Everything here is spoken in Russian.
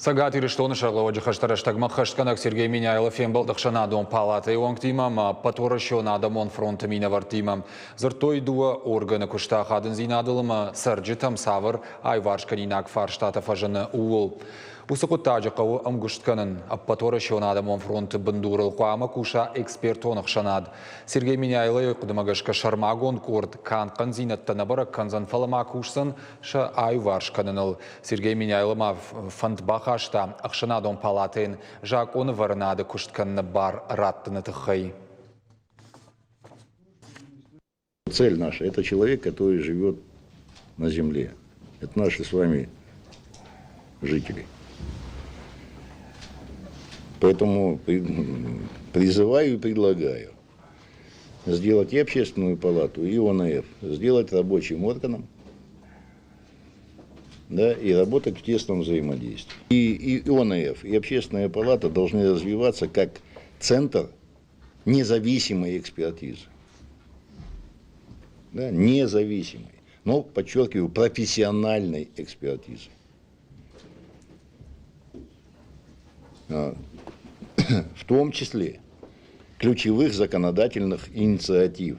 Сагат ириштоны шарлова жихаштараштагма хаштканак Сергей Миняйлов фембалдахшана дон палаты оңтимам, паторашона адамон фронта мина вартимам. Зартой дуа органы кушта хадын зинадылыма сарджитам савр айваршканинак фарштата фажаны уул. Усыкуттажықауы амгуштканын, паторашона адамон фронты бандурыл қуама куша экспертонық шанад. Сергей Миняйлов кудымагашка шармагон корд канқан зинаттана бара канзан фалама кушсан ша айваршканыныл. Сергей Миняйлов фандбаха Ашта Акшанадон палатен Жак он варнады куштканны бар раттыны тыхай. Цель наша – это человек, который живет на земле. Это наши с вами жители. Поэтому призываю и предлагаю сделать и общественную палату, и ОНФ, сделать рабочим органом, да, и работать в тесном взаимодействии. И ОНФ, и общественная палата должны развиваться как центр независимой экспертизы. Да, независимой, но, подчеркиваю, профессиональной экспертизы. В том числе ключевых законодательных инициатив.